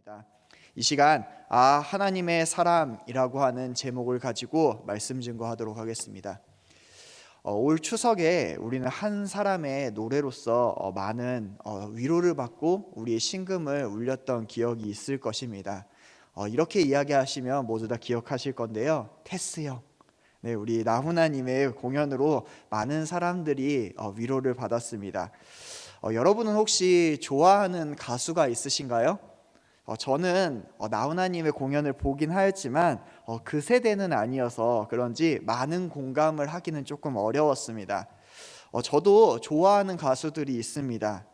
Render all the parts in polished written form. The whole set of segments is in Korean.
반갑습니다. 이 시간 하나님의 사람이라고 하는 제목을 가지고 말씀 증거하도록 하겠습니다. 올 추석에 우리는 한 사람의 노래로서 많은 위로를 받고 우리의 심금을 울렸던 기억이 있을 것입니다. 이렇게 이야기하시면 모두 다 기억하실 건데요. 테스 형, 네, 우리 나훈아님의 공연으로 많은 사람들이 위로를 받았습니다. 여러분은 혹시 좋아하는 가수가 있으신가요? 저는 나훈아님의 공연을 보긴 하였지만 그 세대는 아니어서 그런지 많은 공감을 하기는 조금 어려웠습니다. 저도 좋아하는 가수들이 있습니다.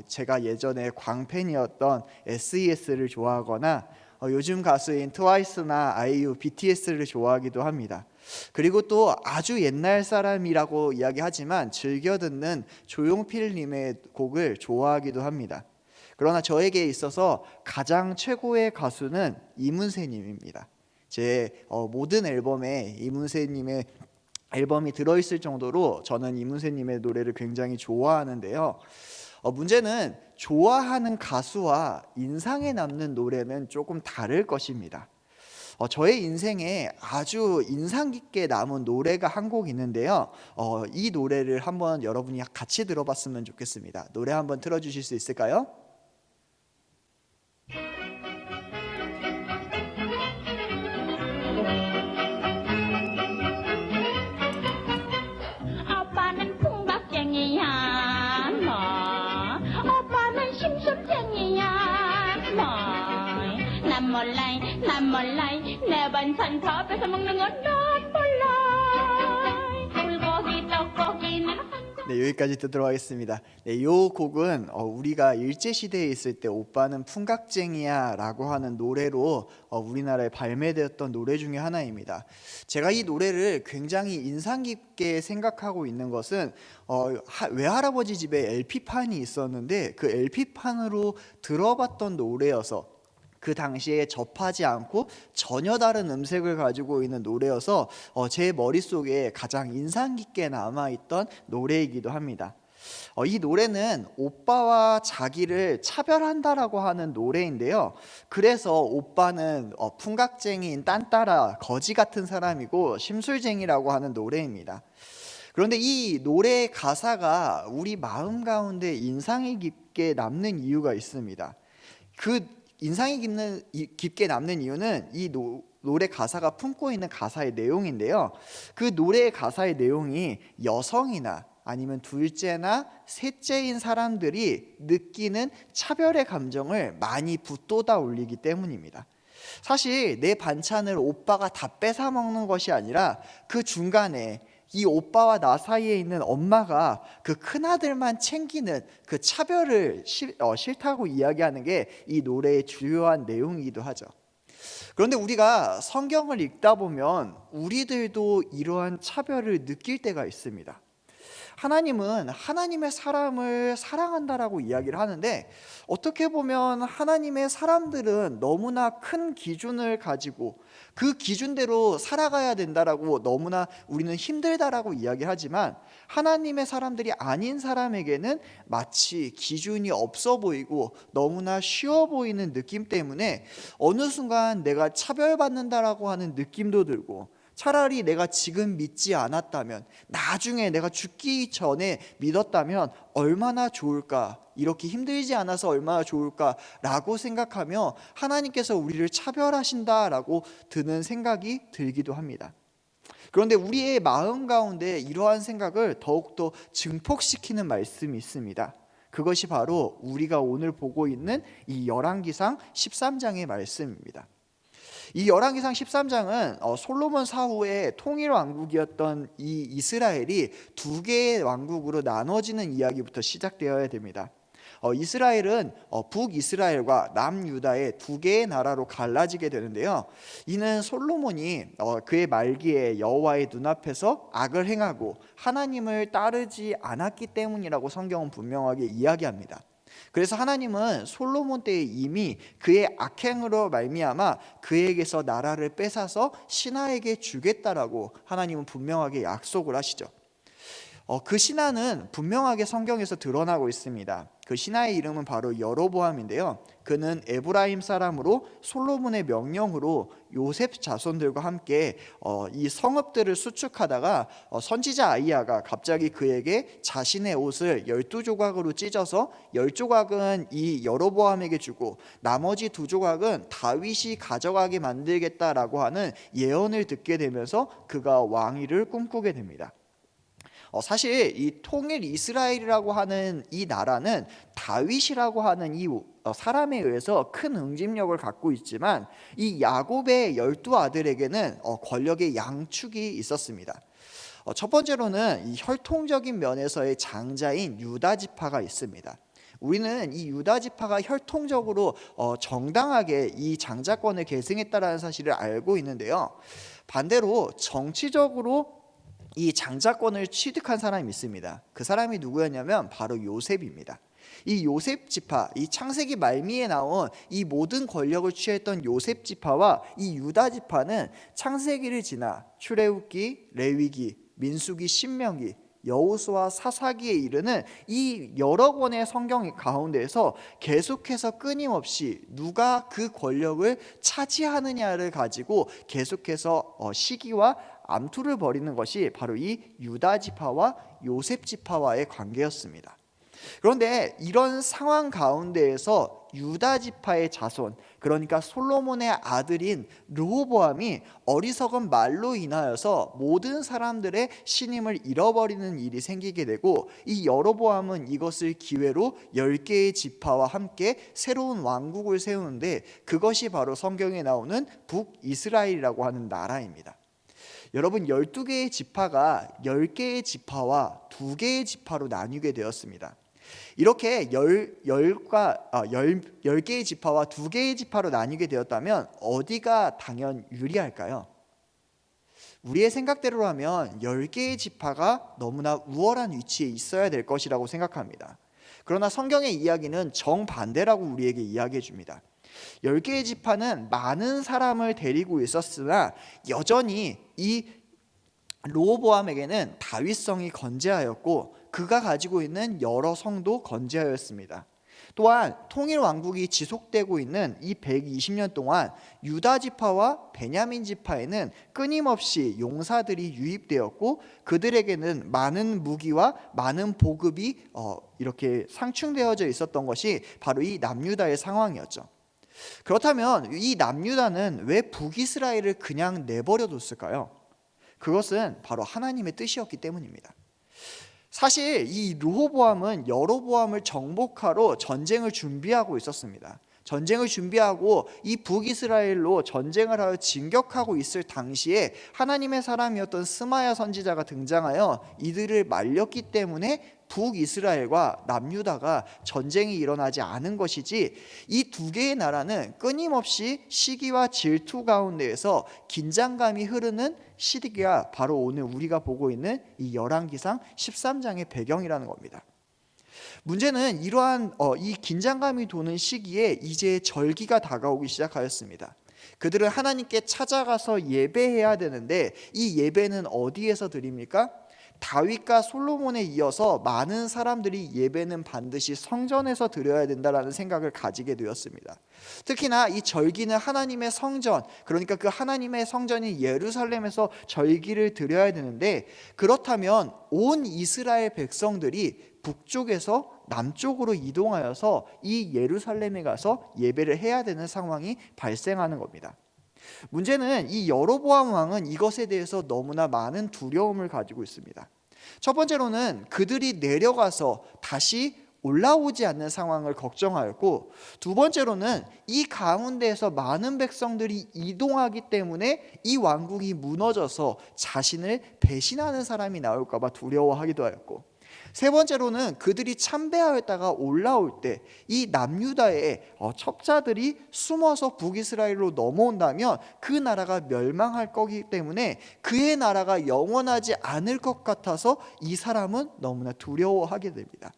제가 예전에 광팬이었던 SES를 좋아하거나 요즘 가수인 트와이스나 아이유, BTS를 좋아하기도 합니다. 그리고 또 아주 옛날 사람이라고 이야기하지만 즐겨 듣는 조용필님의 곡을 좋아하기도 합니다. 그러나 저에게 있어서 가장 최고의 가수는 이문세님입니다. 제 모든 앨범에 이문세님의 앨범이 들어있을 정도로 저는 이문세님의 노래를 굉장히 좋아하는데요. 문제는 좋아하는 가수와 인상에 남는 노래는 조금 다를 것입니다. 저의 인생에 아주 인상 깊게 남은 노래가 한 곡 있는데요. 이 노래를 한번 여러분이 같이 들어봤으면 좋겠습니다. 노래 한번 틀어주실 수 있을까요? 오빠는 풍각쟁이야 뭐 오빠는 심술쟁이야 뭐난 몰라 내 반찬 다 뺏어 먹는 건 난 몰라 불고기 떡고기는 네, 여기까지 듣도록 하겠습니다. 네, 이 곡은 우리가 일제시대에 있을 때 오빠는 풍각쟁이야 라고 하는 노래로 우리나라에 발매되었던 노래 중에 하나입니다. 제가 이 노래를 굉장히 인상 깊게 생각하고 있는 것은 외할아버지 집에 LP판이 있었는데 그 LP판으로 들어봤던 노래여서 그 당시에 접하지 않고 전혀 다른 음색을 가지고 있는 노래여서 제 머릿속에 가장 인상 깊게 남아있던 노래이기도 합니다. 이 노래는 오빠와 자기를 차별한다라고 하는 노래인데요. 그래서 오빠는 풍각쟁이인 딴따라 거지 같은 사람이고 심술쟁이라고 하는 노래입니다. 그런데 이 노래의 가사가 우리 마음 가운데 인상이 깊게 남는 이유가 있습니다. 그 인상이 깊게 남는 이유는 이 노래 가사가 품고 있는 가사의 내용인데요. 그 노래의 가사의 내용이 여성이나 아니면 둘째나 셋째인 사람들이 느끼는 차별의 감정을 많이 북돋아 올리기 때문입니다. 사실 내 반찬을 오빠가 다 뺏어 먹는 것이 아니라 그 중간에 이 오빠와 나 사이에 있는 엄마가 그 큰아들만 챙기는 그 차별을 싫다고 이야기하는 게 이 노래의 주요한 내용이기도 하죠. 그런데 우리가 성경을 읽다 보면 우리들도 이러한 차별을 느낄 때가 있습니다. 하나님은 하나님의 사람을 사랑한다라고 이야기를 하는데 어떻게 보면 하나님의 사람들은 너무나 큰 기준을 가지고 그 기준대로 살아가야 된다라고 너무나 우리는 힘들다라고 이야기하지만 하나님의 사람들이 아닌 사람에게는 마치 기준이 없어 보이고 너무나 쉬워 보이는 느낌 때문에 어느 순간 내가 차별받는다라고 하는 느낌도 들고 차라리 내가 지금 믿지 않았다면 나중에 내가 죽기 전에 믿었다면 얼마나 좋을까, 이렇게 힘들지 않아서 얼마나 좋을까라고 생각하며 하나님께서 우리를 차별하신다라고 드는 생각이 들기도 합니다. 그런데 우리의 마음 가운데 이러한 생각을 더욱더 증폭시키는 말씀이 있습니다. 그것이 바로 우리가 오늘 보고 있는 이 열왕기상 13장의 말씀입니다. 이 열왕기상 13장은 솔로몬 사후에 통일 왕국이었던 이 이스라엘이 두 개의 왕국으로 나눠지는 이야기부터 시작되어야 됩니다. 이스라엘은 북이스라엘과 남유다의 두 개의 나라로 갈라지게 되는데요. 이는 솔로몬이 그의 말기에 여호와의 눈앞에서 악을 행하고 하나님을 따르지 않았기 때문이라고 성경은 분명하게 이야기합니다. 그래서 하나님은 솔로몬 때에 이미 그의 악행으로 말미암아 그에게서 나라를 뺏어서 신하에게 주겠다라고 하나님은 분명하게 약속을 하시죠. 그 신하는 분명하게 성경에서 드러나고 있습니다. 그 신하의 이름은 바로 여로보암인데요. 그는 에브라임 사람으로 솔로몬의 명령으로 요셉 자손들과 함께 이 성읍들을 수축하다가 선지자 아이야가 갑자기 그에게 자신의 옷을 12조각으로 찢어서 10조각은 이 여로보암에게 주고 나머지 2조각은 다윗이 가져가게 만들겠다라고 하는 예언을 듣게 되면서 그가 왕위를 꿈꾸게 됩니다. 사실 이 통일 이스라엘이라고 하는 이 나라는 다윗이라고 하는 이 사람에 의해서 큰 응집력을 갖고 있지만 이 야곱의 12아들에게는 권력의 양축이 있었습니다. 첫 번째로는 이 혈통적인 면에서의 장자인 유다 지파가 있습니다. 우리는 이 유다 지파가 혈통적으로 정당하게 이 장자권을 계승했다라는 사실을 알고 있는데요. 반대로 정치적으로 이 장자권을 취득한 사람이 있습니다. 그 사람이 누구였냐면 바로 요셉입니다. 이 요셉 지파, 이 창세기 말미에 나온 이 모든 권력을 취했던 요셉 지파와 이 유다 지파는 창세기를 지나 출애굽기, 레위기, 민수기, 신명기, 여호수아, 사사기에 이르는 이 여러 권의 성경 가운데에서 계속해서 끊임없이 누가 그 권력을 차지하느냐를 가지고 계속해서 시기와 암투를 벌이는 것이 바로 이 유다 지파와 요셉 지파와의 관계였습니다. 그런데 이런 상황 가운데에서 유다 지파의 자손, 그러니까 솔로몬의 아들인 르호보암이 어리석은 말로 인하여서 모든 사람들의 신임을 잃어버리는 일이 생기게 되고, 이 여로보암은 이것을 기회로 10개의 지파와 함께 새로운 왕국을 세우는데, 그것이 바로 성경에 나오는 북이스라엘이라고 하는 나라입니다. 여러분, 12개의 지파가 10개의 지파와 2개의 지파로 나뉘게 되었습니다. 이렇게 10개의 지파와 2개의 지파로 나뉘게 되었다면 어디가 당연 유리할까요? 우리의 생각대로라면 10개의 지파가 너무나 우월한 위치에 있어야 될 것이라고 생각합니다. 그러나 성경의 이야기는 정반대라고 우리에게 이야기해 줍니다. 10개의 지파는 많은 사람을 데리고 있었으나 여전히 이 르호보암에게는 다윗성이 건재하였고 그가 가지고 있는 여러 성도 건재하였습니다. 또한 통일 왕국이 지속되고 있는 이 120년 동안 유다 지파와 베냐민 지파에는 끊임없이 용사들이 유입되었고 그들에게는 많은 무기와 많은 보급이 이렇게 상충되어져 있었던 것이 바로 이 남유다의 상황이었죠. 그렇다면 이 남유다는 왜 북이스라엘을 그냥 내버려 뒀을까요? 그것은 바로 하나님의 뜻이었기 때문입니다. 사실 이 르호보암은 여로보암을 정복하러 전쟁을 준비하고 있었습니다. 전쟁을 준비하고 이 북이스라엘로 전쟁을 하여 진격하고 있을 당시에 하나님의 사람이었던 스마야 선지자가 등장하여 이들을 말렸기 때문에 북이스라엘과 남유다가 전쟁이 일어나지 않은 것이지, 이 2개의 나라는 끊임없이 시기와 질투 가운데에서 긴장감이 흐르는 시기가 바로 오늘 우리가 보고 있는 이 열왕기상 13장의 배경이라는 겁니다. 문제는 이러한 이 긴장감이 도는 시기에 이제 절기가 다가오기 시작하였습니다. 그들은 하나님께 찾아가서 예배해야 되는데 이 예배는 어디에서 드립니까? 다윗과 솔로몬에 이어서 많은 사람들이 예배는 반드시 성전에서 드려야 된다라는 생각을 가지게 되었습니다. 특히나 이 절기는 하나님의 성전, 그러니까 그 하나님의 성전인 예루살렘에서 절기를 드려야 되는데, 그렇다면 온 이스라엘 백성들이 북쪽에서 남쪽으로 이동하여서 이 예루살렘에 가서 예배를 해야 되는 상황이 발생하는 겁니다. 문제는 이 여로보암 왕은 이것에 대해서 너무나 많은 두려움을 가지고 있습니다. 첫 번째로는 그들이 내려가서 다시 올라오지 않는 상황을 걱정하였고, 두 번째로는 이 가운데에서 많은 백성들이 이동하기 때문에 이 왕국이 무너져서 자신을 배신하는 사람이 나올까 봐 두려워하기도 하였고, 세 번째로는 그들이 참배하였다가 올라올 때 이 남유다의 첩자들이 숨어서 북이스라엘로 넘어온다면 그 나라가 멸망할 거기 때문에 그의 나라가 영원하지 않을 것 같아서 이 사람은 너무나 두려워하게 됩니다.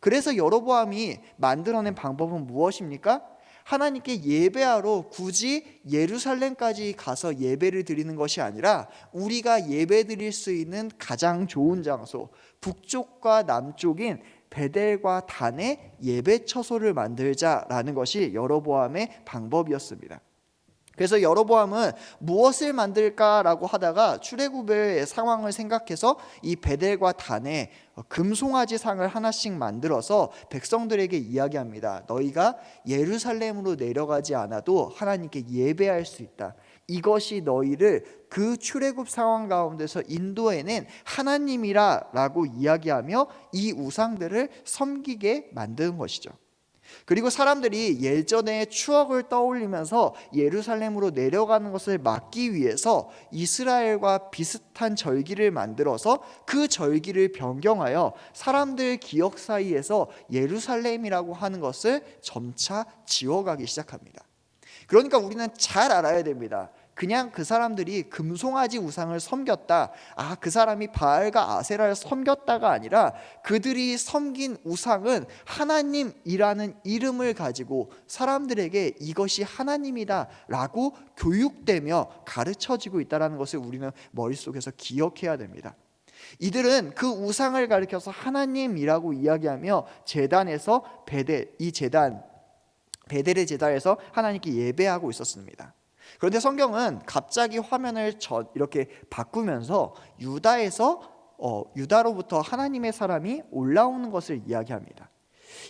그래서 여로보암이 만들어낸 방법은 무엇입니까? 하나님께 예배하러 굳이 예루살렘까지 가서 예배를 드리는 것이 아니라 우리가 예배 드릴 수 있는 가장 좋은 장소, 북쪽과 남쪽인 베델과 단에 예배 처소를 만들자라는 것이 여로보암의 방법이었습니다. 그래서 여로보암은 무엇을 만들까라고 하다가 출애굽의 상황을 생각해서 이 베델과 단에 금송아지 상을 하나씩 만들어서 백성들에게 이야기합니다. 너희가 예루살렘으로 내려가지 않아도 하나님께 예배할 수 있다. 이것이 너희를 그 출애굽 상황 가운데서 인도해낸 하나님이라라고 이야기하며 이 우상들을 섬기게 만드는 것이죠. 그리고 사람들이 예전의 추억을 떠올리면서 예루살렘으로 내려가는 것을 막기 위해서 이스라엘과 비슷한 절기를 만들어서 그 절기를 변경하여 사람들 기억 사이에서 예루살렘이라고 하는 것을 점차 지워가기 시작합니다. 그러니까 우리는 잘 알아야 됩니다. 그냥 그 사람들이 금송아지 우상을 섬겼다, 그 사람이 바알과 아세라를 섬겼다가 아니라 그들이 섬긴 우상은 하나님이라는 이름을 가지고 사람들에게 이것이 하나님이다 라고 교육되며 가르쳐지고 있다는 것을 우리는 머릿속에서 기억해야 됩니다. 이들은 그 우상을 가리켜서 하나님이라고 이야기하며 제단에서 베델의 제단에서 하나님께 예배하고 있었습니다. 그런데 성경은 갑자기 화면을 이렇게 바꾸면서 유다로부터 하나님의 사람이 올라오는 것을 이야기합니다.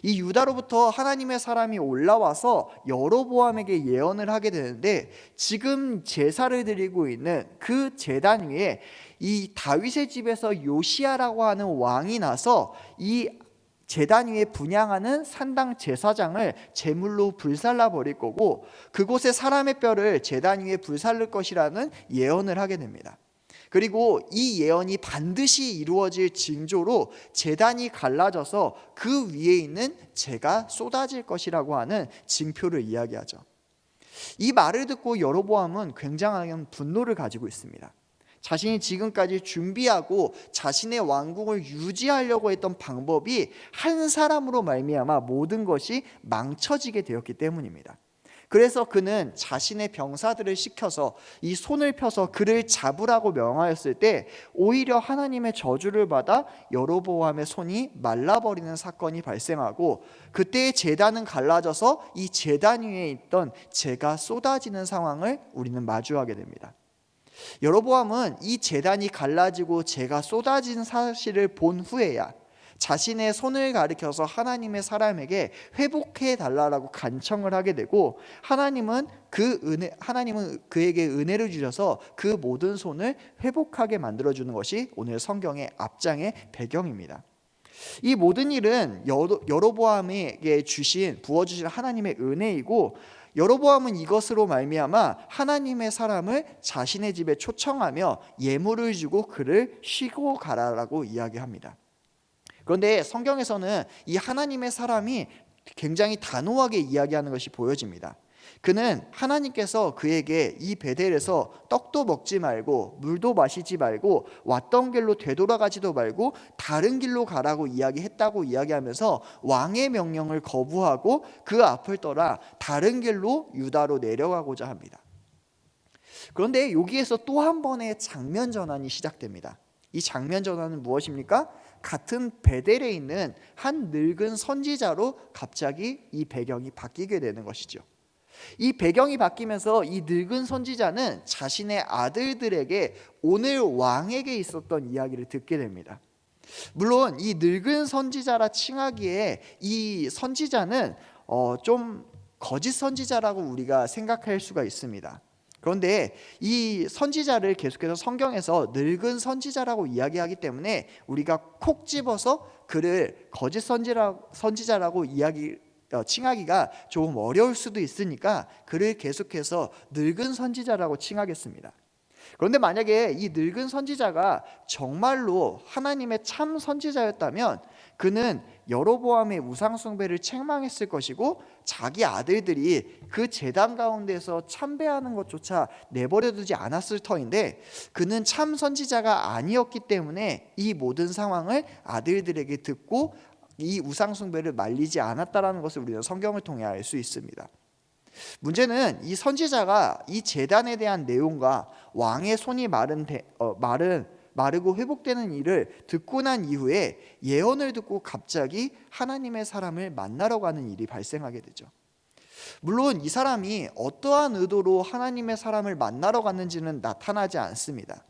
이 유다로부터 하나님의 사람이 올라와서 여로보암에게 예언을 하게 되는데, 지금 제사를 드리고 있는 그 제단 위에 이 다윗의 집에서 요시야라고 하는 왕이 나서 이 제단 위에 분향하는 산당 제사장을 제물로 불살라 버릴 거고, 그곳에 사람의 뼈를 제단 위에 불살를 것이라는 예언을 하게 됩니다. 그리고 이 예언이 반드시 이루어질 징조로 제단이 갈라져서 그 위에 있는 재가 쏟아질 것이라고 하는 징표를 이야기하죠. 이 말을 듣고 여로보암은 굉장한 분노를 가지고 있습니다. 자신이 지금까지 준비하고 자신의 왕국을 유지하려고 했던 방법이 한 사람으로 말미암아 모든 것이 망쳐지게 되었기 때문입니다. 그래서 그는 자신의 병사들을 시켜서 이 손을 펴서 그를 잡으라고 명하였을 때 오히려 하나님의 저주를 받아 여로보암의 손이 말라버리는 사건이 발생하고, 그때의 제단은 갈라져서 이 제단 위에 있던 재가 쏟아지는 상황을 우리는 마주하게 됩니다. 여로보암은 이 제단이 갈라지고 재가 쏟아진 사실을 본 후에야 자신의 손을 가리켜서 하나님의 사람에게 회복해 달라고 간청을 하게 되고, 하나님은 그에게 은혜를 주셔서 그 모든 손을 회복하게 만들어 주는 것이 오늘 성경의 앞장의 배경입니다. 이 모든 일은 여로보암에게 부어주신 하나님의 은혜이고, 여로보암은 이것으로 말미암아 하나님의 사람을 자신의 집에 초청하며 예물을 주고 그를 쉬고 가라라고 이야기합니다. 그런데 성경에서는 이 하나님의 사람이 굉장히 단호하게 이야기하는 것이 보여집니다. 그는 하나님께서 그에게 이 베델에서 떡도 먹지 말고 물도 마시지 말고 왔던 길로 되돌아가지도 말고 다른 길로 가라고 이야기했다고 이야기하면서 왕의 명령을 거부하고 그 앞을 떠나 다른 길로 유다로 내려가고자 합니다. 그런데 여기에서 또 한 번의 장면 전환이 시작됩니다. 이 장면 전환은 무엇입니까? 같은 베델에 있는 한 늙은 선지자로 갑자기 이 배경이 바뀌게 되는 것이죠. 이 배경이 바뀌면서 이 늙은 선지자는 자신의 아들들에게 오늘 왕에게 있었던 이야기를 듣게 됩니다. 물론 이 늙은 선지자라 칭하기에 이 선지자는 좀 거짓 선지자라고 우리가 생각할 수가 있습니다. 그런데 이 선지자를 계속해서 성경에서 늙은 선지자라고 이야기하기 때문에 우리가 콕 집어서 그를 거짓 선지자라고 칭하기가 조금 어려울 수도 있으니까 그를 계속해서 늙은 선지자라고 칭하겠습니다. 그런데 만약에 이 늙은 선지자가 정말로 하나님의 참 선지자였다면 그는 여로보암의 우상 숭배를 책망했을 것이고, 자기 아들들이 그 제단 가운데서 참배하는 것조차 내버려두지 않았을 터인데, 그는 참 선지자가 아니었기 때문에 이 모든 상황을 아들들에게 듣고 이 우상 숭배를 말리지 않았다라는 것을 우리는 성경을 통해 알 수 있습니다. 문제는 이 선지자가 이 제단에 대한 내용과 왕의 손이 마르고 회복되는 일을 듣고 난 이후에 예언을 듣고 갑자기 하나님의 사람을 만나러 가는 일이 발생하게 되죠. 물론 이 사람이 어떠한 의도로 하나님의 사람을 만나러 갔는지는 나타나지 않습니다.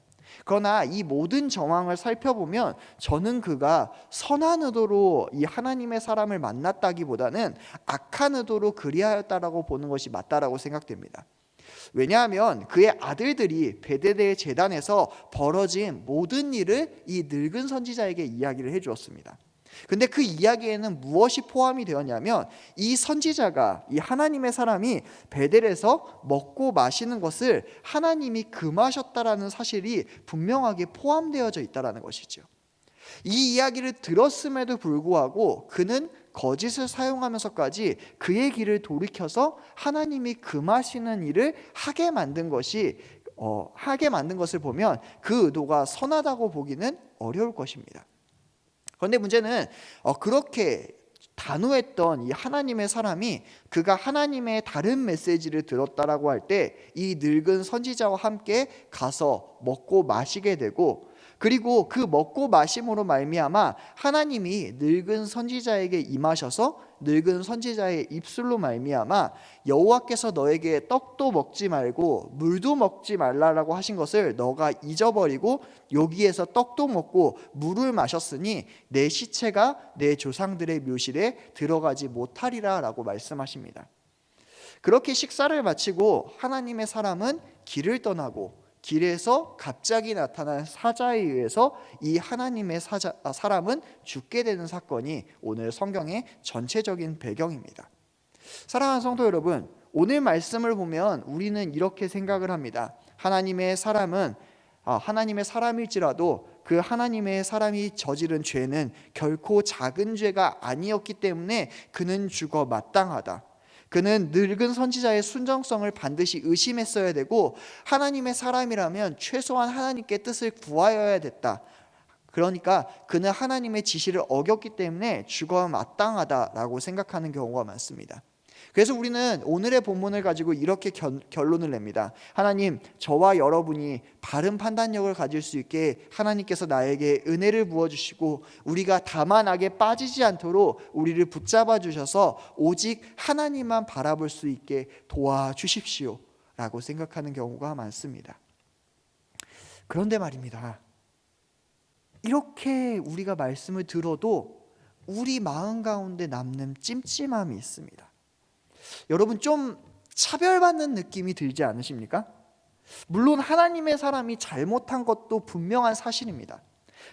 그러나 이 모든 정황을 살펴보면 저는 그가 선한 의도로 이 하나님의 사람을 만났다기보다는 악한 의도로 그리하였다라고 보는 것이 맞다라고 생각됩니다. 왜냐하면 그의 아들들이 베데드의 제단에서 벌어진 모든 일을 이 늙은 선지자에게 이야기를 해주었습니다. 근데 그 이야기에는 무엇이 포함이 되었냐면 이 선지자가, 이 하나님의 사람이 베델에서 먹고 마시는 것을 하나님이 금하셨다라는 사실이 분명하게 포함되어져 있다는 것이죠. 이 이야기를 들었음에도 불구하고 그는 거짓을 사용하면서까지 그의 길을 돌이켜서 하나님이 금하시는 일을 하게 만든 것을 보면 그 의도가 선하다고 보기는 어려울 것입니다. 그런데 문제는 그렇게 단호했던 이 하나님의 사람이 그가 하나님의 다른 메시지를 들었다라고 할 때 이 늙은 선지자와 함께 가서 먹고 마시게 되고, 그리고 그 먹고 마심으로 말미암아 하나님이 늙은 선지자에게 임하셔서 늙은 선지자의 입술로 말미암아 여호와께서 너에게 떡도 먹지 말고 물도 먹지 말라라고 하신 것을 너가 잊어버리고 여기에서 떡도 먹고 물을 마셨으니 내 시체가 내 조상들의 묘실에 들어가지 못하리라 라고 말씀하십니다. 그렇게 식사를 마치고 하나님의 사람은 길을 떠나고 길에서 갑자기 나타난 사자에 의해서 이 하나님의 사람은 죽게 되는 사건이 오늘 성경의 전체적인 배경입니다. 사랑하는 성도 여러분, 오늘 말씀을 보면 우리는 이렇게 생각을 합니다. 하나님의 사람일지라도 그 하나님의 사람이 저지른 죄는 결코 작은 죄가 아니었기 때문에 그는 죽어 마땅하다. 그는 늙은 선지자의 순정성을 반드시 의심했어야 되고 하나님의 사람이라면 최소한 하나님께 뜻을 구하여야 됐다. 그러니까 그는 하나님의 지시를 어겼기 때문에 죽어 마땅하다라고 생각하는 경우가 많습니다. 그래서 우리는 오늘의 본문을 가지고 이렇게 결론을 냅니다. 하나님, 저와 여러분이 바른 판단력을 가질 수 있게 하나님께서 나에게 은혜를 부어주시고 우리가 다만 악에 빠지지 않도록 우리를 붙잡아 주셔서 오직 하나님만 바라볼 수 있게 도와주십시오 라고 생각하는 경우가 많습니다. 그런데 말입니다, 이렇게 우리가 말씀을 들어도 우리 마음 가운데 남는 찜찜함이 있습니다. 여러분, 좀 차별받는 느낌이 들지 않으십니까? 물론 하나님의 사람이 잘못한 것도 분명한 사실입니다.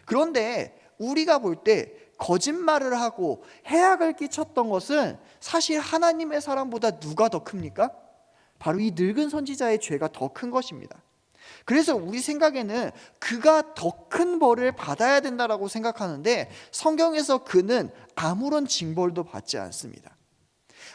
그런데 우리가 볼 때 거짓말을 하고 해악을 끼쳤던 것은 사실 하나님의 사람보다 누가 더 큽니까? 바로 이 늙은 선지자의 죄가 더 큰 것입니다. 그래서 우리 생각에는 그가 더 큰 벌을 받아야 된다라고 생각하는데 성경에서 그는 아무런 징벌도 받지 않습니다.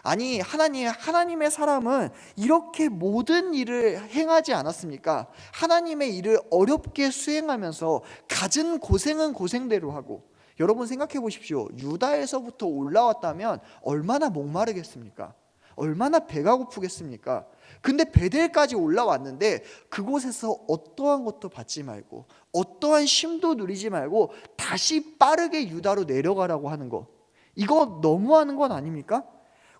아니, 하나님의 사람은 이렇게 모든 일을 행하지 않았습니까? 하나님의 일을 어렵게 수행하면서 갖은 고생은 고생대로 하고, 여러분 생각해 보십시오. 유다에서부터 올라왔다면 얼마나 목마르겠습니까? 얼마나 배가 고프겠습니까? 근데 베델까지 올라왔는데 그곳에서 어떠한 것도 받지 말고 어떠한 쉼도 누리지 말고 다시 빠르게 유다로 내려가라고 하는 거, 이거 너무하는 건 아닙니까?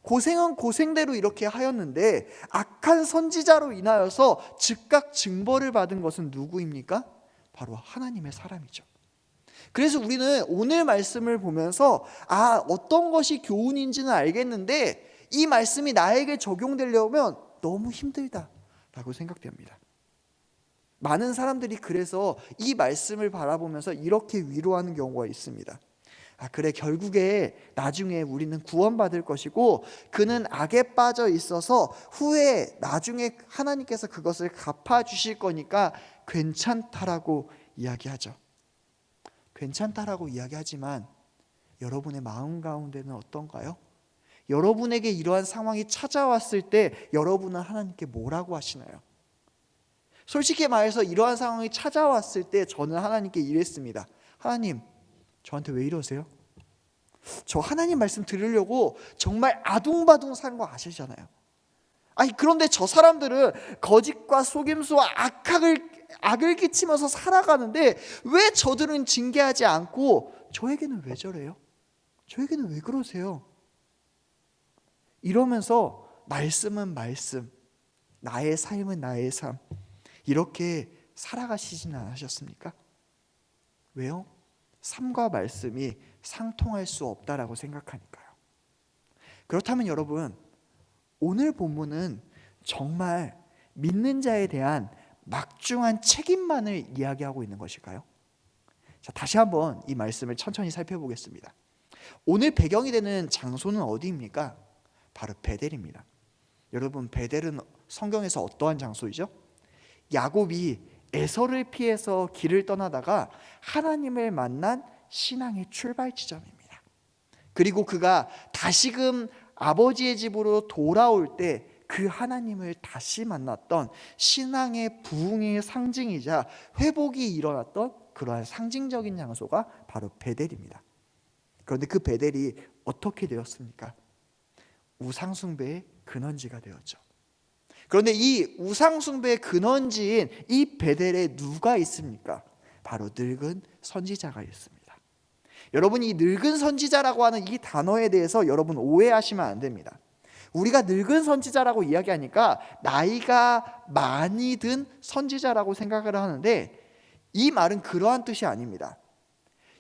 고생은 고생대로 이렇게 하였는데 악한 선지자로 인하여서 즉각 징벌을 받은 것은 누구입니까? 바로 하나님의 사람이죠. 그래서 우리는 오늘 말씀을 보면서 어떤 것이 교훈인지는 알겠는데 이 말씀이 나에게 적용되려면 너무 힘들다라고 생각됩니다. 많은 사람들이 그래서 이 말씀을 바라보면서 이렇게 위로하는 경우가 있습니다. 그래, 결국에 나중에 우리는 구원받을 것이고 그는 악에 빠져 있어서 후에 나중에 하나님께서 그것을 갚아주실 거니까 괜찮다라고 이야기하죠. 괜찮다라고 이야기하지만 여러분의 마음 가운데는 어떤가요? 여러분에게 이러한 상황이 찾아왔을 때 여러분은 하나님께 뭐라고 하시나요? 솔직히 말해서 이러한 상황이 찾아왔을 때 저는 하나님께 이랬습니다. 하나님, 저한테 왜 이러세요? 저 하나님 말씀 들으려고 정말 아둥바둥 산 거 아시잖아요. 아니 그런데 저 사람들은 거짓과 속임수와 악을 끼치면서 살아가는데 왜 저들은 징계하지 않고 저에게는 왜 저래요? 저에게는 왜 그러세요? 이러면서 말씀은 말씀, 나의 삶은 나의 삶, 이렇게 살아가시진 않으셨습니까? 왜요? 삶과 말씀이 상통할 수 없다라고 생각하니까요. 그렇다면 여러분, 오늘 본문은 정말 믿는 자에 대한 막중한 책임만을 이야기하고 있는 것일까요? 자, 다시 한번 이 말씀을 천천히 살펴보겠습니다. 오늘 배경이 되는 장소는 어디입니까? 바로 베델입니다. 여러분, 베델은 성경에서 어떠한 장소이죠? 야곱이 에서를 피해서 길을 떠나다가 하나님을 만난 신앙의 출발 지점입니다. 그리고 그가 다시금 아버지의 집으로 돌아올 때 그 하나님을 다시 만났던 신앙의 부흥의 상징이자 회복이 일어났던 그러한 상징적인 장소가 바로 베델입니다. 그런데 그 베델이 어떻게 되었습니까? 우상숭배의 근원지가 되었죠. 그런데 이 우상숭배의 근원지인 이 베델에 누가 있습니까? 바로 늙은 선지자가 있습니다. 여러분, 이 늙은 선지자라고 하는 이 단어에 대해서 여러분 오해하시면 안 됩니다. 우리가 늙은 선지자라고 이야기하니까 나이가 많이 든 선지자라고 생각을 하는데 이 말은 그러한 뜻이 아닙니다.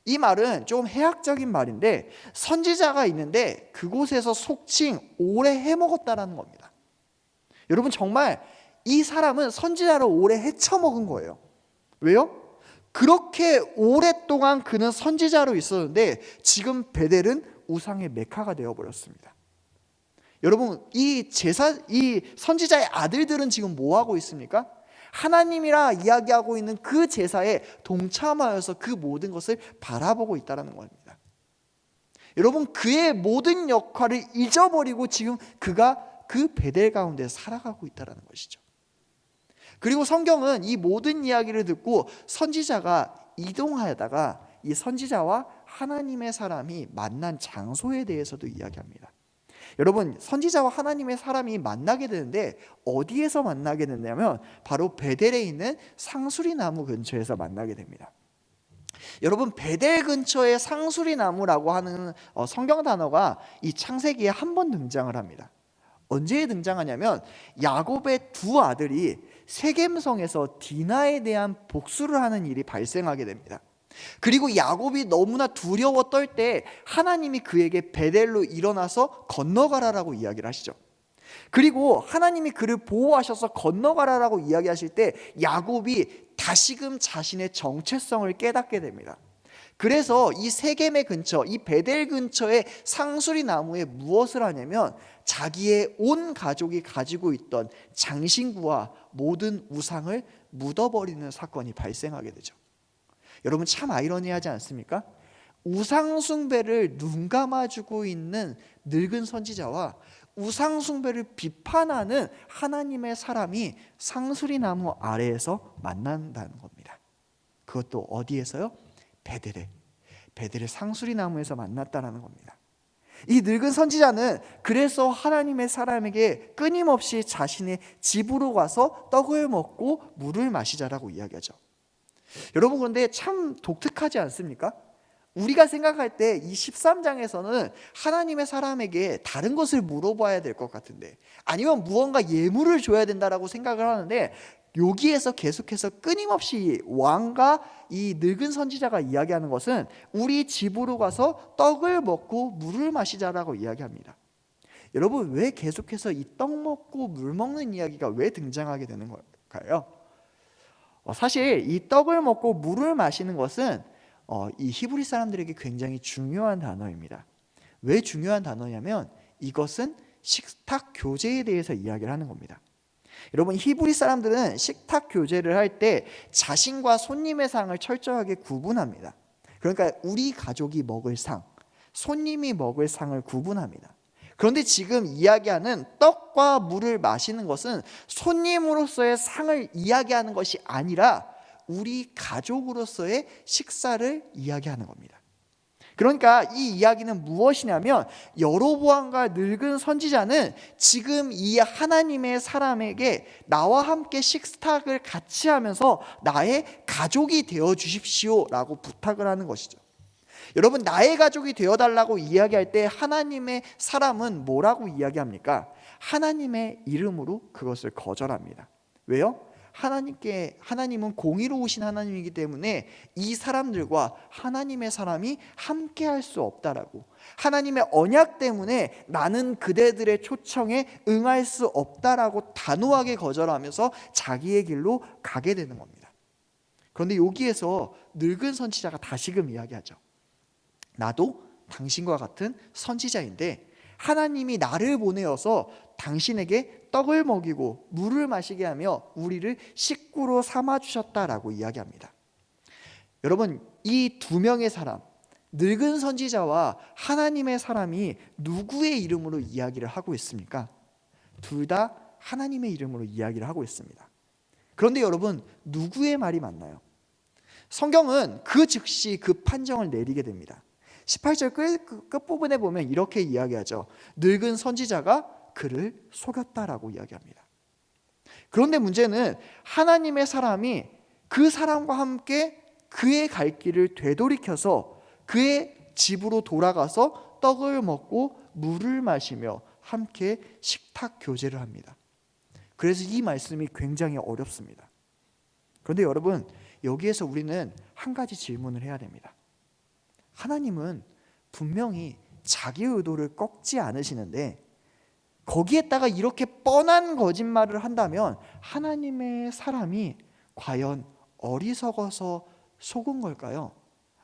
이 말은 좀 해학적인 말인데 선지자가 있는데 그곳에서 속칭 오래 해먹었다라는 겁니다. 여러분, 정말 이 사람은 선지자를 오래 헤쳐먹은 거예요. 왜요? 그렇게 오랫동안 그는 선지자로 있었는데 지금 베델은 우상의 메카가 되어버렸습니다. 여러분, 이 선지자의 아들들은 지금 뭐 하고 있습니까? 하나님이라 이야기하고 있는 그 제사에 동참하여서 그 모든 것을 바라보고 있다는 겁니다. 여러분, 그의 모든 역할을 잊어버리고 지금 그가 그 베델 가운데 살아가고 있다는 것이죠. 그리고 성경은 이 모든 이야기를 듣고 선지자가 이동하다가 이 선지자와 하나님의 사람이 만난 장소에 대해서도 이야기합니다. 여러분, 선지자와 하나님의 사람이 만나게 되는데 어디에서 만나게 되냐면 바로 베델에 있는 상수리 나무 근처에서 만나게 됩니다. 여러분, 베델 근처에 상수리 나무라고 하는 성경 단어가 이 창세기에 한 번 등장을 합니다. 언제 등장하냐면 야곱의 두 아들이 세겜성에서 디나에 대한 복수를 하는 일이 발생하게 됩니다. 그리고 야곱이 너무나 두려워 떨 때 하나님이 그에게 베델로 일어나서 건너가라라고 이야기를 하시죠. 그리고 하나님이 그를 보호하셔서 건너가라라고 이야기하실 때 야곱이 다시금 자신의 정체성을 깨닫게 됩니다. 그래서 이 세겜의 근처, 이 베델 근처의 상수리 나무에 무엇을 하냐면 자기의 온 가족이 가지고 있던 장신구와 모든 우상을 묻어버리는 사건이 발생하게 되죠. 여러분, 참 아이러니하지 않습니까? 우상숭배를 눈감아주고 있는 늙은 선지자와 우상숭배를 비판하는 하나님의 사람이 상수리 나무 아래에서 만난다는 겁니다. 그것도 어디에서요? 베델의 상수리 나무에서 만났다는 겁니다. 이 늙은 선지자는 그래서 하나님의 사람에게 끊임없이 자신의 집으로 가서 떡을 먹고 물을 마시자라고 이야기하죠. 여러분, 그런데 참 독특하지 않습니까? 우리가 생각할 때 이 13장에서는 하나님의 사람에게 다른 것을 물어봐야 될 것 같은데, 아니면 무언가 예물을 줘야 된다라고 생각을 하는데, 여기에서 계속해서 끊임없이 왕과 이 늙은 선지자가 이야기하는 것은 우리 집으로 가서 떡을 먹고 물을 마시자라고 이야기합니다. 여러분, 왜 계속해서 이 떡 먹고 물 먹는 이야기가 왜 등장하게 되는 걸까요? 사실 이 떡을 먹고 물을 마시는 것은 이 히브리 사람들에게 굉장히 중요한 단어입니다. 왜 중요한 단어냐면 이것은 식탁 교제에 대해서 이야기를 하는 겁니다. 여러분, 히브리 사람들은 식탁 교제를 할 때 자신과 손님의 상을 철저하게 구분합니다. 그러니까 우리 가족이 먹을 상, 손님이 먹을 상을 구분합니다. 그런데 지금 이야기하는 떡과 물을 마시는 것은 손님으로서의 상을 이야기하는 것이 아니라 우리 가족으로서의 식사를 이야기하는 겁니다. 그러니까 이 이야기는 무엇이냐면 여로보암과 늙은 선지자는 지금 이 하나님의 사람에게 나와 함께 식탁을 같이 하면서 나의 가족이 되어 주십시오 라고 부탁을 하는 것이죠. 여러분, 나의 가족이 되어달라고 이야기할 때 하나님의 사람은 뭐라고 이야기합니까? 하나님의 이름으로 그것을 거절합니다. 왜요? 하나님은 공의로우신 하나님이기 때문에 이 사람들과 하나님의 사람이 함께 할 수 없다라고, 하나님의 언약 때문에 나는 그대들의 초청에 응할 수 없다라고 단호하게 거절하면서 자기의 길로 가게 되는 겁니다. 그런데 여기에서 늙은 선지자가 다시금 이야기하죠. 나도 당신과 같은 선지자인데 하나님이 나를 보내어서 당신에게 떡을 먹이고 물을 마시게 하며 우리를 식구로 삼아 주셨다라고 이야기합니다. 여러분, 이 두 명의 사람, 늙은 선지자와 하나님의 사람이 누구의 이름으로 이야기를 하고 있습니까? 둘 다 하나님의 이름으로 이야기를 하고 있습니다. 그런데 여러분, 누구의 말이 맞나요? 성경은 그 즉시 그 판정을 내리게 됩니다. 18절 끝부분에 보면 이렇게 이야기하죠. 늙은 선지자가 그를 속였다라고 이야기합니다. 그런데 문제는 하나님의 사람이 그 사람과 함께 그의 갈 길을 되돌이켜서 그의 집으로 돌아가서 떡을 먹고 물을 마시며 함께 식탁 교제를 합니다. 그래서 이 말씀이 굉장히 어렵습니다. 그런데 여러분, 여기에서 우리는 한 가지 질문을 해야 됩니다. 하나님은 분명히 자기 의도를 꺾지 않으시는데 거기에다가 이렇게 뻔한 거짓말을 한다면 하나님의 사람이 과연 어리석어서 속은 걸까요?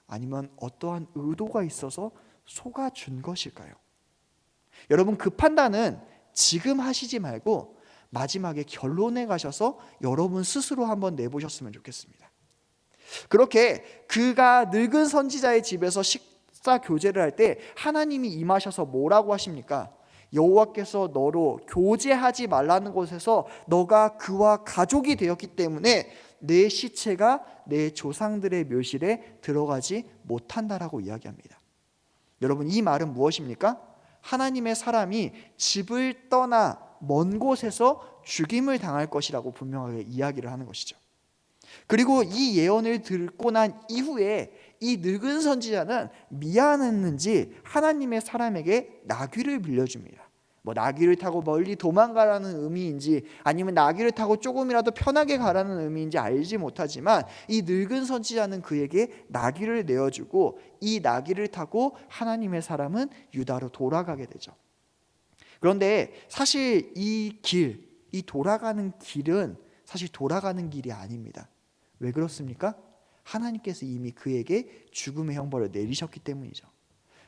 아니면 어떠한 의도가 있어서 속아준 것일까요? 여러분, 그 판단은 지금 하시지 말고 마지막에 결론에 가셔서 여러분 스스로 한번 내보셨으면 좋겠습니다. 그렇게 그가 늙은 선지자의 집에서 식사 교제를 할 때 하나님이 임하셔서 뭐라고 하십니까? 여호와께서 너로 교제하지 말라는 곳에서 너가 그와 가족이 되었기 때문에 내 시체가 내 조상들의 묘실에 들어가지 못한다라고 이야기합니다. 여러분, 이 말은 무엇입니까? 하나님의 사람이 집을 떠나 먼 곳에서 죽임을 당할 것이라고 분명하게 이야기를 하는 것이죠. 그리고 이 예언을 듣고 난 이후에 이 늙은 선지자는 미안했는지 하나님의 사람에게 나귀를 빌려줍니다. 나귀를 타고 멀리 도망가라는 의미인지 아니면 나귀를 타고 조금이라도 편하게 가라는 의미인지 알지 못하지만 이 늙은 선지자는 그에게 나귀를 내어주고 이 나귀를 타고 하나님의 사람은 유다로 돌아가게 되죠. 그런데 사실 이 돌아가는 길은 사실 돌아가는 길이 아닙니다. 왜 그렇습니까? 하나님께서 이미 그에게 죽음의 형벌을 내리셨기 때문이죠.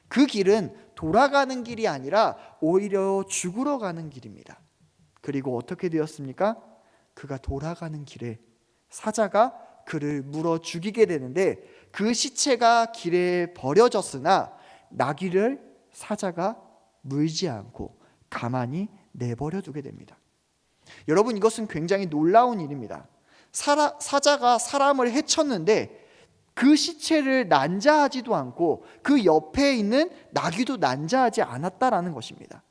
그 길은 돌아가는 길이 아니라 오히려 죽으러 가는 길입니다. 그리고 어떻게 되었습니까? 그가 돌아가는 길에 사자가 그를 물어 죽이게 되는데 그 시체가 길에 버려졌으나 나귀를 사자가 물지 않고 가만히 내버려 두게 됩니다. 여러분, 이것은 굉장히 놀라운 일입니다. 사자가 사람을 해쳤는데 그 시체를 난자하지도 않고 그 옆에 있는 나귀도 난자하지 않았다라는 것입니다.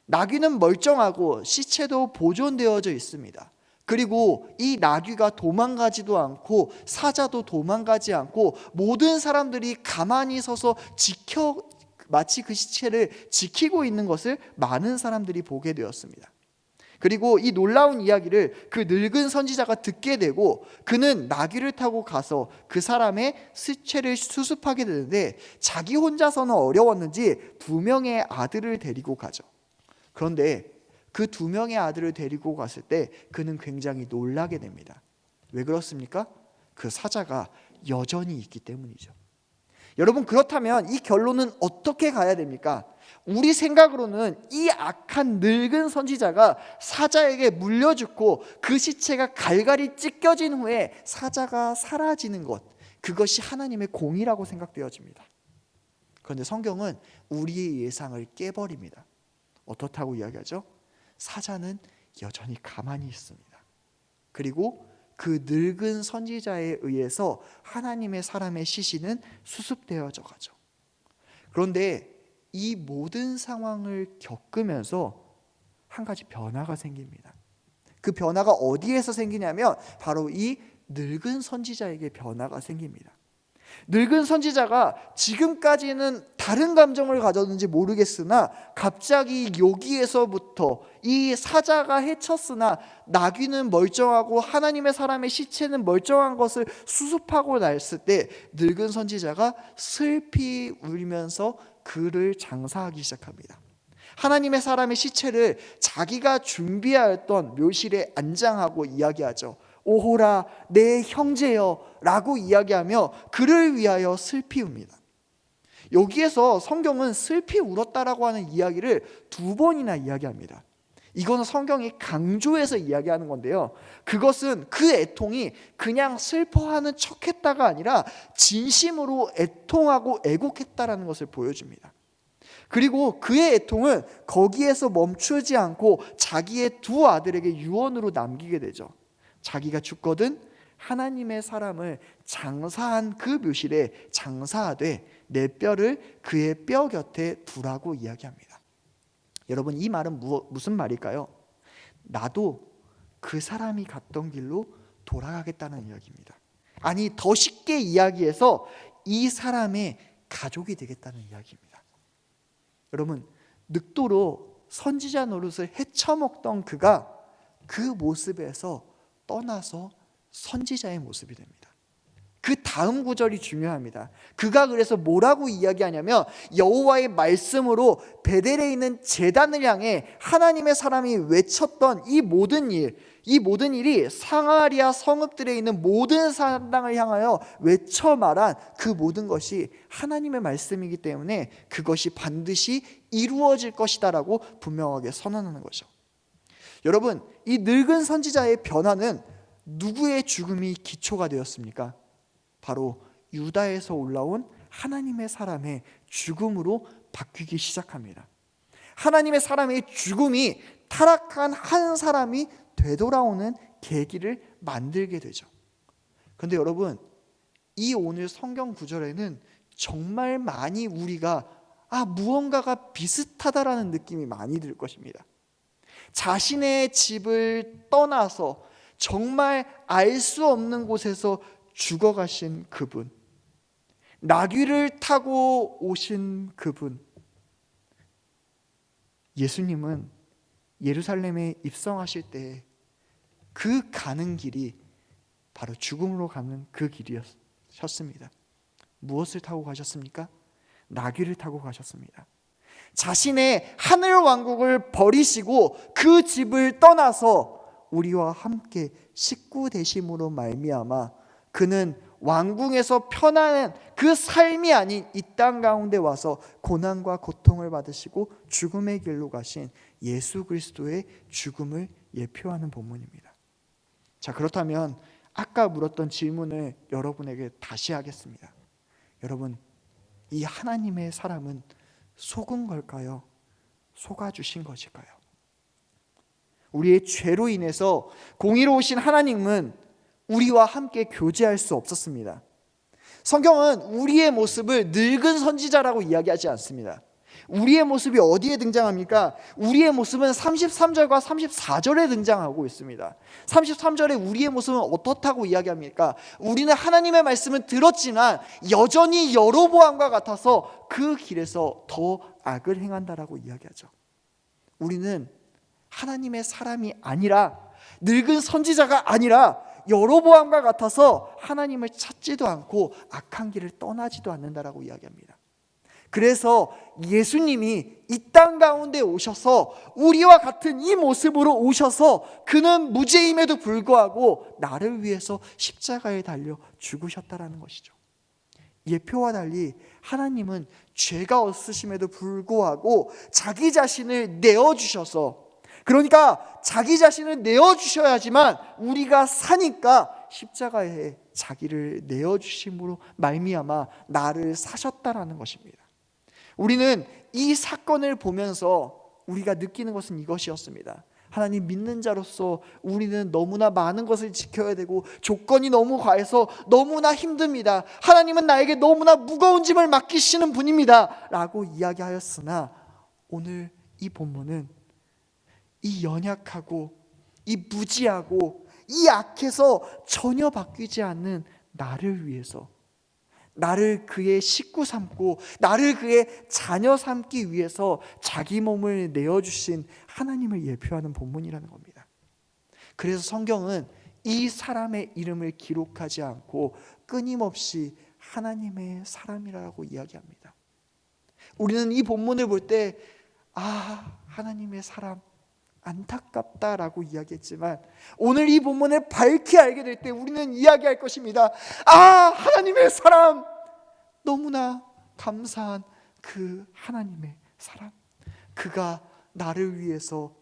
나귀는 멀쩡하고 시체도 보존되어져 있습니다. 그리고 이 나귀가 도망가지도 않고 사자도 도망가지 않고 모든 사람들이 가만히 서서 마치 그 시체를 지키고 있는 것을 많은 사람들이 보게 되었습니다. 그리고 이 놀라운 이야기를 그 늙은 선지자가 듣게 되고 그는 나귀를 타고 가서 그 사람의 시체를 수습하게 되는데 자기 혼자서는 어려웠는지 2명의 아들을 데리고 가죠. 그런데 그 2명의 아들을 데리고 갔을 때 그는 굉장히 놀라게 됩니다. 왜 그렇습니까? 그 사자가 여전히 있기 때문이죠. 여러분, 그렇다면 이 결론은 어떻게 가야 됩니까? 우리 생각으로는 이 악한 늙은 선지자가 사자에게 물려 죽고 그 시체가 갈갈이 찢겨진 후에 사자가 사라지는 것, 그것이 하나님의 공의라고 생각되어집니다. 그런데 성경은 우리의 예상을 깨버립니다. 어떻다고 이야기하죠? 사자는 여전히 가만히 있습니다. 그리고 그 늙은 선지자에 의해서 하나님의 사람의 시신은 수습되어져 가죠. 그런데 이 모든 상황을 겪으면서 한 가지 변화가 생깁니다. 그 변화가 어디에서 생기냐면 바로 이 늙은 선지자에게 변화가 생깁니다. 늙은 선지자가 지금까지는 다른 감정을 가졌는지 모르겠으나 갑자기 여기에서부터 이 사자가 해쳤으나 나귀는 멀쩡하고 하나님의 사람의 시체는 멀쩡한 것을 수습하고 났을 때 늙은 선지자가 슬피 울면서 그를 장사하기 시작합니다. 하나님의 사람의 시체를 자기가 준비하였던 묘실에 안장하고 이야기하죠. 오호라 내 형제여 라고 이야기하며 그를 위하여 슬피 웁니다. 여기에서 성경은 슬피 울었다라고 하는 이야기를 2번이나 이야기합니다. 이거는 성경이 강조해서 이야기하는 건데요, 그것은 그 애통이 그냥 슬퍼하는 척했다가 아니라 진심으로 애통하고 애곡했다라는 것을 보여줍니다. 그리고 그의 애통은 거기에서 멈추지 않고 자기의 2 아들에게 유언으로 남기게 되죠. 자기가 죽거든 하나님의 사람을 장사한 그 묘실에 장사하되 내 뼈를 그의 뼈 곁에 두라고 이야기합니다. 여러분, 이 말은 무슨 말일까요? 나도 그 사람이 갔던 길로 돌아가겠다는 이야기입니다. 아니, 더 쉽게 이야기해서 이 사람의 가족이 되겠다는 이야기입니다. 여러분, 늑도로 선지자 노릇을 헤쳐먹던 그가 그 모습에서 떠나서 선지자의 모습이 됩니다. 그 다음 구절이 중요합니다. 그가 그래서 뭐라고 이야기하냐면 여호와의 말씀으로 베델에 있는 제단을 향해 하나님의 사람이 외쳤던 이 모든 일이 사마리아 성읍들에 있는 모든 사람을 향하여 외쳐 말한 그 모든 것이 하나님의 말씀이기 때문에 그것이 반드시 이루어질 것이다라고 분명하게 선언하는 거죠. 여러분, 이 늙은 선지자의 변화는 누구의 죽음이 기초가 되었습니까? 바로 유다에서 올라온 하나님의 사람의 죽음으로 바뀌기 시작합니다. 하나님의 사람의 죽음이 타락한 한 사람이 되돌아오는 계기를 만들게 되죠. 그런데 여러분, 이 오늘 성경 구절에는 정말 많이 우리가 무언가가 비슷하다라는 느낌이 많이 들 것입니다. 자신의 집을 떠나서 정말 알 수 없는 곳에서 죽어가신 그분, 나귀를 타고 오신 그분, 예수님은 예루살렘에 입성하실 때 그 가는 길이 바로 죽음으로 가는 그 길이었습니다. 무엇을 타고 가셨습니까? 나귀를 타고 가셨습니다. 자신의 하늘 왕국을 버리시고 그 집을 떠나서 우리와 함께 식구 되심으로 말미암아 그는 왕궁에서 편안한 그 삶이 아닌 이 땅 가운데 와서 고난과 고통을 받으시고 죽음의 길로 가신 예수 그리스도의 죽음을 예표하는 본문입니다. 자, 그렇다면 아까 물었던 질문을 여러분에게 다시 하겠습니다. 여러분, 이 하나님의 사람은 속은 걸까요? 속아주신 것일까요? 우리의 죄로 인해서 공의로우신 하나님은 우리와 함께 교제할 수 없었습니다. 성경은 우리의 모습을 늙은 선지자라고 이야기하지 않습니다. 우리의 모습이 어디에 등장합니까? 우리의 모습은 33절과 34절에 등장하고 있습니다. 33절에 우리의 모습은 어떻다고 이야기합니까? 우리는 하나님의 말씀을 들었지만 여전히 여로보암과 같아서 그 길에서 더 악을 행한다라고 이야기하죠. 우리는 하나님의 사람이 아니라, 늙은 선지자가 아니라 여로보암과 같아서 하나님을 찾지도 않고 악한 길을 떠나지도 않는다라고 이야기합니다. 그래서 예수님이 이 땅 가운데 오셔서 우리와 같은 이 모습으로 오셔서 그는 무죄임에도 불구하고 나를 위해서 십자가에 달려 죽으셨다라는 것이죠. 예표와 달리 하나님은 죄가 없으심에도 불구하고 자기 자신을 내어주셔서, 그러니까 자기 자신을 내어주셔야지만 우리가 사니까 십자가에 자기를 내어주심으로 말미암아 나를 사셨다라는 것입니다. 우리는 이 사건을 보면서 우리가 느끼는 것은 이것이었습니다. 하나님 믿는 자로서 우리는 너무나 많은 것을 지켜야 되고 조건이 너무 과해서 너무나 힘듭니다. 하나님은 나에게 너무나 무거운 짐을 맡기시는 분입니다 라고 이야기하였으나, 오늘 이 본문은 이 연약하고 이 무지하고 이 악해서 전혀 바뀌지 않는 나를 위해서, 나를 그의 식구 삼고 나를 그의 자녀 삼기 위해서 자기 몸을 내어주신 하나님을 예표하는 본문이라는 겁니다. 그래서 성경은 이 사람의 이름을 기록하지 않고 끊임없이 하나님의 사람이라고 이야기합니다. 우리는 이 본문을 볼 때 하나님의 사람 안타깝다라고 이야기했지만, 오늘 이 본문을 밝히 알게 될 때 우리는 이야기할 것입니다. 하나님의 사람, 너무나 감사한 그 하나님의 사람, 그가 나를 위해서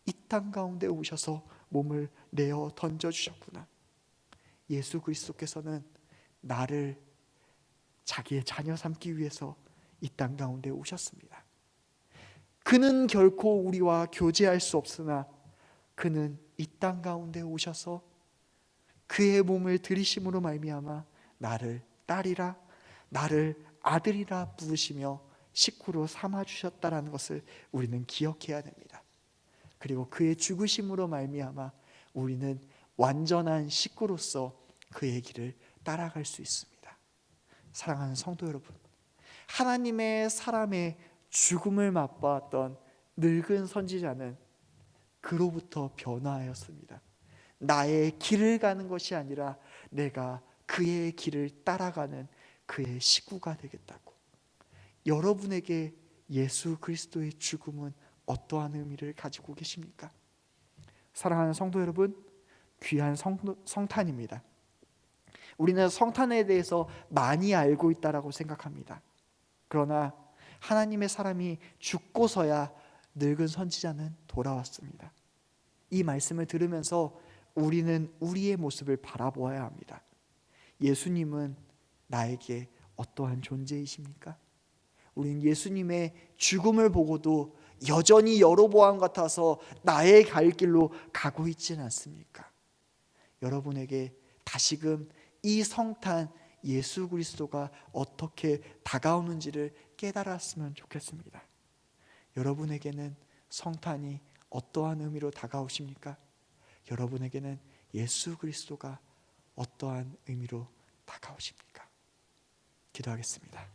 이 땅 가운데 오셔서 몸을 내어 던져주셨구나. 예수 그리스도께서는 나를 자기의 자녀 삼기 위해서 이 땅 가운데 오셨습니다. 그는 결코 우리와 교제할 수 없으나 그는 이 땅 가운데 오셔서 그의 몸을 들이심으로 말미암아 나를 딸이라, 나를 아들이라 부르시며 식구로 삼아주셨다라는 것을 우리는 기억해야 됩니다. 그리고 그의 죽으심으로 말미암아 우리는 완전한 식구로서 그의 길을 따라갈 수 있습니다. 사랑하는 성도 여러분, 하나님의 사람의 죽음을 맛보았던 늙은 선지자는 그로부터 변화하였습니다. 나의 길을 가는 것이 아니라 내가 그의 길을 따라가는 그의 식구가 되겠다고. 여러분에게 예수 그리스도의 죽음은 어떠한 의미를 가지고 계십니까? 사랑하는 성도 여러분, 귀한 성탄입니다. 우리는 성탄에 대해서 많이 알고 있다라고 생각합니다. 그러나 하나님의 사람이 죽고서야 늙은 선지자는 돌아왔습니다. 이 말씀을 들으면서 우리는 우리의 모습을 바라보아야 합니다. 예수님은 나에게 어떠한 존재이십니까? 우리는 예수님의 죽음을 보고도 여전히 여로보암 같아서 나의 갈 길로 가고 있지는 않습니까? 여러분에게 다시금 이 성탄 예수 그리스도가 어떻게 다가오는지를 깨달았으면 좋겠습니다. 여러분에게는 성탄이 어떠한 의미로 다가오십니까? 여러분에게는 예수 그리스도가 어떠한 의미로 다가오십니까? 기도하겠습니다.